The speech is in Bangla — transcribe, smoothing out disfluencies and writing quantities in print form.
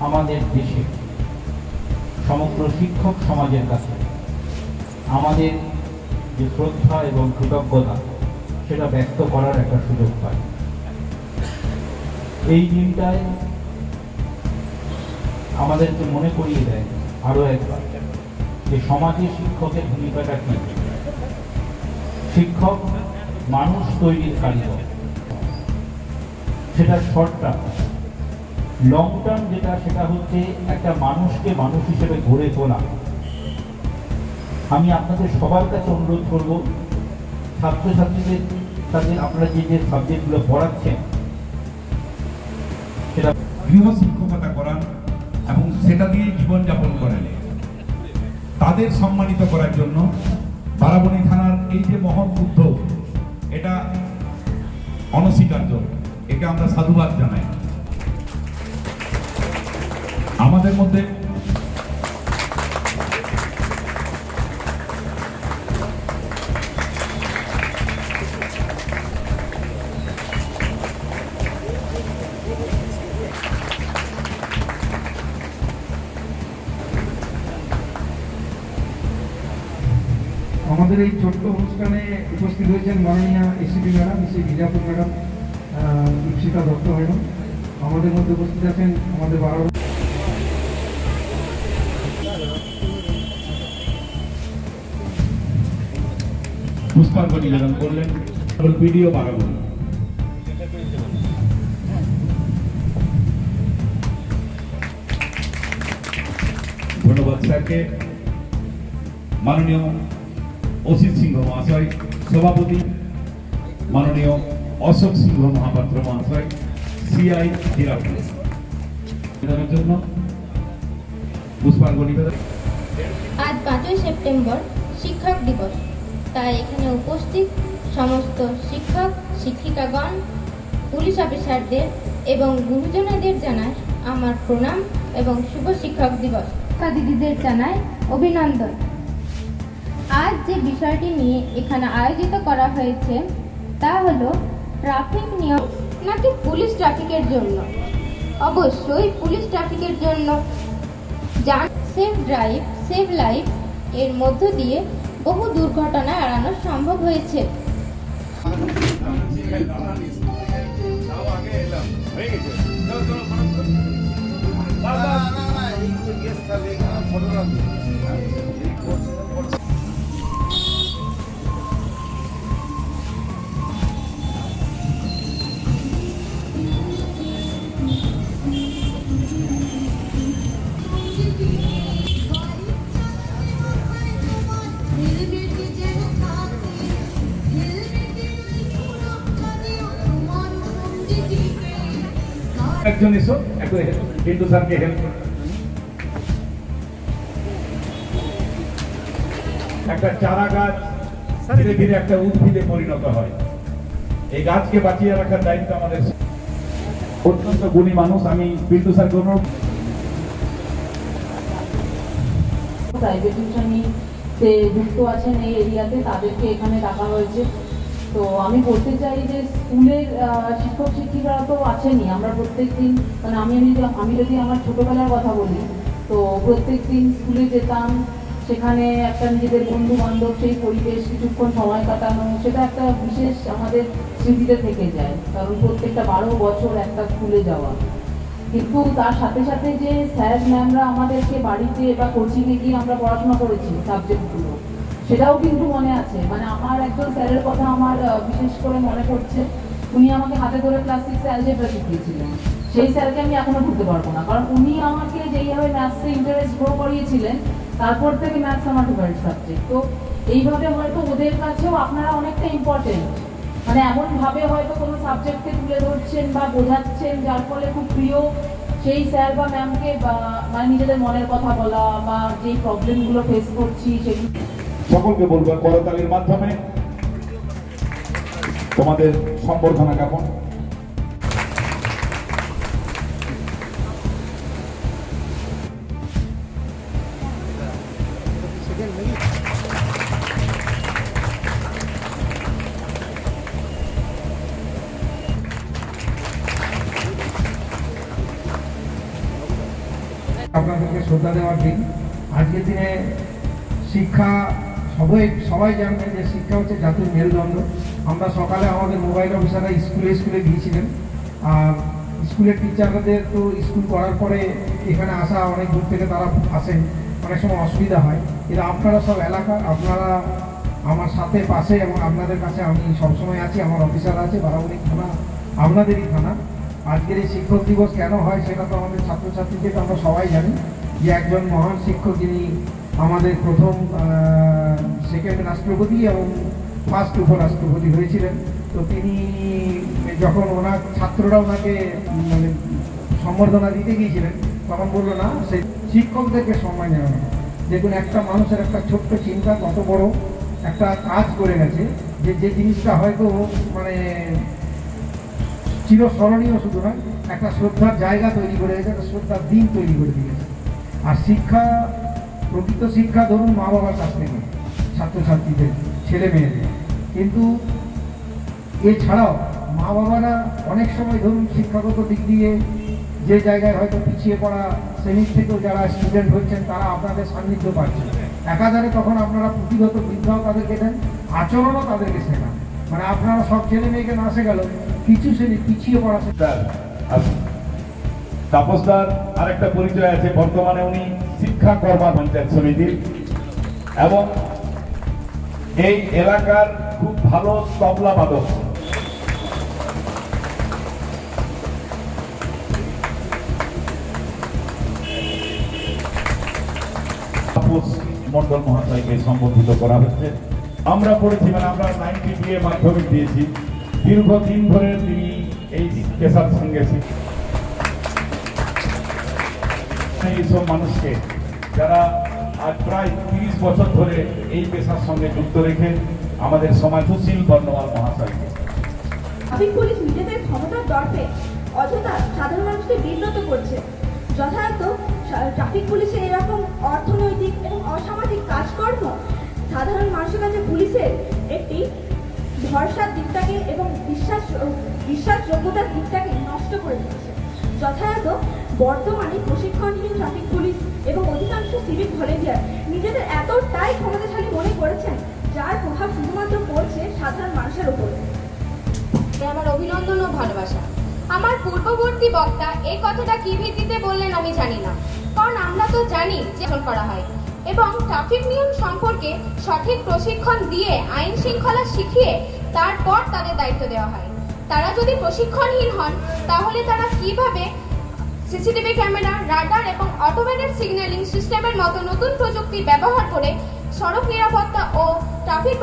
আমাদের দেশে সমগ্র শিক্ষক সমাজের কাছে আমাদের যে শ্রদ্ধা এবং কৃতজ্ঞতা সেটা ব্যক্ত করার একটা সুযোগ পাই। এই দিনটায় আমাদেরকে মনে করিয়ে দেয় আরো একবার যে সমাজে শিক্ষকের ভূমিকাটা কি। শিক্ষক মানুষ তৈরির কারিগর, সেটা শর্ট টার্ম। লং টার্ম যেটা, সেটা হচ্ছে একটা মানুষকে মানুষ হিসেবে গড়ে তোলা। আমি আপনাদের সবার কাছে অনুরোধ করব, ছাত্রছাত্রীদের সাথে আপনারা যে যে সাবজেক্টগুলো পড়াচ্ছেন সেটা গৃহ শিক্ষকতা করান এবং সেটা দিয়ে জীবনযাপন করেন। তাদের সম্মানিত করার জন্য বারাবণী থানার এই যে মহৎ উদ্যোগ, এটা অনস্বীকার্য। একে আমরা সাধুবাদ জানাই। আমাদের মধ্যে আমাদের এই ছোট্ট অনুষ্ঠানে উপস্থিত হয়েছেন মাননীয় ACP madam, Shri Bijapur madam, Dipshika Dutta madam. আমাদের মধ্যে উপস্থিত আছেন আমাদের বারাবণী পুষ্পার্ঘ নিবেদন করলেন ভিডিও বারাবণী। ধন্যবাদ স্যারকে। মাননীয় অসিত সিংহ মহাশয় সভাপতি, মাননীয় অশোক সিংহ মহাপাত্র মহাশয় সিআই হিরাপুর জন্য পুষ্পার্ঘ নিবেদন। আজ 5ই সেপ্টেম্বর শিক্ষক দিবস, তাই এখানে উপস্থিত সমস্ত শিক্ষক শিক্ষিকাগণ, পুলিশ অফিসারদের এবং গুরুজনদের জানাই আমার প্রণাম এবং শুভ শিক্ষক দিবস। দিদিদের জানাই অভিনন্দন। আজ যে বিষয়টি নিয়ে এখানে আয়োজিত করা হয়েছে তা হলো ট্রাফিক নিয়ম নাকি পুলিশ ট্রাফিকের জন্য। অবশ্যই পুলিশ ট্রাফিকের জন্য। সেফ ড্রাইভ সেভ লাইফ এর মধ্য দিয়ে বহু দুর্ঘটনা এড়ানো সম্ভব হয়েছে। একজন এসো, একটু বিন্দু স্যারকে হেল্প করো। একটা চারা গাছ ধীরে ধীরে একটা উদ্ভিদে পরিণত হয়। এই গাছকে বাঁচিয়ে রাখার দায়িত্ব আমাদের। অত্যন্ত গুণী মানুষ। আমি বিন্দু স্যারকে অনুরোধ, প্রাইভেট টিউশনিতে যুক্ত আছেন এই এরিয়াতে, তাদেরকে এখানে ডাকা হয়েছে। তো আমি বলতে চাই যে স্কুলের শিক্ষক শিক্ষিকারা তো আছেনই। আমরা প্রত্যেক দিন, মানে আমি যদি আমার ছোটোবেলার কথা বলি, তো প্রত্যেক দিন স্কুলে যেতাম। সেখানে একটা নিজেদের বন্ধু বান্ধব, সেই পরিবেশ, কিছুক্ষণ সময় কাটানো, সেটা একটা বিশেষ আমাদের স্মৃতিতে থেকে যায়। কারণ প্রত্যেকটা 12 বছর একটা স্কুলে যাওয়া। কিন্তু তার সাথে সাথে যে স্যার ম্যামরা আমাদেরকে বাড়িতে বা কোচিংয়ে গিয়ে আমরা পড়াশোনা করেছি সাবজেক্টগুলো, সেটাও কিন্তু মনে আছে। মানে আমার একজন স্যারের কথা আমার বিশেষ করে মনে পড়ছে। উনি আমাকে হাতে ধরে ক্লাস 6-এ অ্যালজেব্রা শিখিয়েছিলেন। সেই স্যারকে আমি এখনো ভুলতে পারবো না, কারণ উনি আমাকে যেইভাবে ম্যাথসে ইন্টারেস্ট গ্রো করিয়েছিলেন, তারপর থেকে ম্যাথস আমার ফেভারিট সাবজেক্ট। তো এইভাবে হয়তো ওদের কাছেও আপনারা অনেকটা ইম্পর্টেন্ট। মানে এমনভাবে হয়তো কোনো সাবজেক্টকে তুলে ধরছেন বা বোঝাচ্ছেন, যার ফলে খুব প্রিয় সেই স্যার বা ম্যামকে, বা মানে নিজেদের মনের কথা বলা বা যেই প্রবলেমগুলো ফেস করছি সেগুলো সকলকে বলবো করতালির মাধ্যমে তোমাদের সম্বর্ধনা জ্ঞাপন। আপনাদেরকে শ্রদ্ধা দেওয়ার দিন। আজকের দিনে শিক্ষা সবাই জানবেন যে শিক্ষা হচ্ছে জাতির মেরুদণ্ড। আমরা সকালে আমাদের মোবাইল অফিসাররা স্কুলে গিয়েছিলেন, আর স্কুলের টিচারদের তো স্কুল করার পরে এখানে আসা অনেক দূর থেকে তারা আসেন, অনেক সময় অসুবিধা হয়। কিন্তু আপনারা সব এলাকা, আপনারা আমার সাথে পাশে, এবং আপনাদের কাছে আমি সবসময় আছি। আমার অফিসার আছে, বারাবণী থানা আপনাদেরই থানা। আজকের এই শিক্ষক দিবস কেন হয় সেটা তো আমাদের ছাত্রছাত্রীদের আমরা সবাই জানি যে একজন মহান শিক্ষক, যিনি আমাদের প্রথম সেকেন্ড রাষ্ট্রপতি এবং ফার্স্ট উপরাষ্ট্রপতি হয়েছিলেন। তো তিনি যখন ওনার ছাত্ররা ওনাকে মানে সম্বর্ধনা দিতে গিয়েছিলেন, তখন বললো না, সেই শিক্ষকদেরকে সম্মান জানানো। দেখুন, একটা মানুষের একটা ছোট্ট চিন্তা কত বড় একটা কাজ করে গেছে, যে জিনিসটা হয়তো মানে চিরস্মরণীয় শুধু নয়, একটা শ্রদ্ধার জায়গা তৈরি করে গেছে, একটা শ্রদ্ধার দিন তৈরি করে দিয়েছে। আর শিক্ষা, প্রকৃত শিক্ষা ধরুন মা বাবার কাছ থেকে ছাত্রছাত্রীদের, ছেলে মেয়েদের। কিন্তু এছাড়াও মা বাবারা অনেক সময় ধরুন শিক্ষাগত দিক দিয়ে যে জায়গায় হয়তো পিছিয়ে পড়া শ্রেণীর থেকেও যারা স্টুডেন্ট হচ্ছেন, তারা আপনাদের সান্নিধ্য পাচ্ছেন। একাধারে তখন আপনারা পুঁথিগত বিদ্যাও তাদেরকে দেন, আচরণও তাদেরকে শেখান। মানে আপনারা সব ছেলে মেয়েকে না শেখালো, কিছু শ্রেণী পিছিয়ে পড়া তাপসদার আরেকটা পরিচয় আছে, বর্তমানে উনি শিক্ষা কর্মা পঞ্চায়েত সমিতির এবং এই এলাকার খুব ভালো তবলা বাদক। তাপস মন্ডল মহাশয়কে সম্বোধিত করা হচ্ছে। আমরা পড়েছি, মানে আমরা 90 মাধ্যমিক দিয়েছি, দীর্ঘদিন ধরে তিনি এই পেশার সঙ্গে এইসব মানুষকে, যারা আজ প্রায় 30 বছর ধরে এই পেশার সঙ্গে যুক্ত রেখে আমাদের সমাজ সুশীল বর্ণওয়াল মহাশয়কে। ট্রাফিক পুলিশ নিজেদের ক্ষমতার দর্পে অযথা সাধারণ মানুষকে বিব্রত করছে। যথাযথ ট্রাফিক পুলিশের এরকম অর্থনৈতিক এবং অসামাজিক কাজকর্ম সাধারণ মানুষের কাছে পুলিশের একটি ভরসার দিকটাকে এবং বিশ্বাসযোগ্যতার দিকটাকে নষ্ট করে দিচ্ছে। যথাযথ বর্তমানে প্রশিক্ষণহীন ট্রাফিক পুলিশ এবং অধিকাংশ সিভিক ভলেন্টিয়ার নিজেদের এতটাই ক্ষমতাশালী মনে করেছেন, যার প্রভাব শুধুমাত্র পড়ছে সাধারণ মানুষের উপর। আমার অভিনন্দন ও ভালোবাসা। আমার পূর্ববর্তী বক্তা এই কথাটা কি ভিত্তিতে বললেন আমি জানি না, কারণ আমরা তো জানি যে করা হয় এবং ট্রাফিক নিয়ম সম্পর্কে সঠিক প্রশিক্ষণ দিয়ে আইন শৃঙ্খলা শিখিয়ে তারপর তাদের দায়িত্ব দেওয়া হয়। তারা যদি প্রশিক্ষণহীন হন, তাহলে তারা কিভাবে সিসিটিভি ক্যামেরা, রাডার এবং অটোমেটেড সিগন্যালিং সিস্টেমের মতো নতুন প্রযুক্তি ব্যবহার করে সড়ক নিরাপত্তা ও ট্রাফিক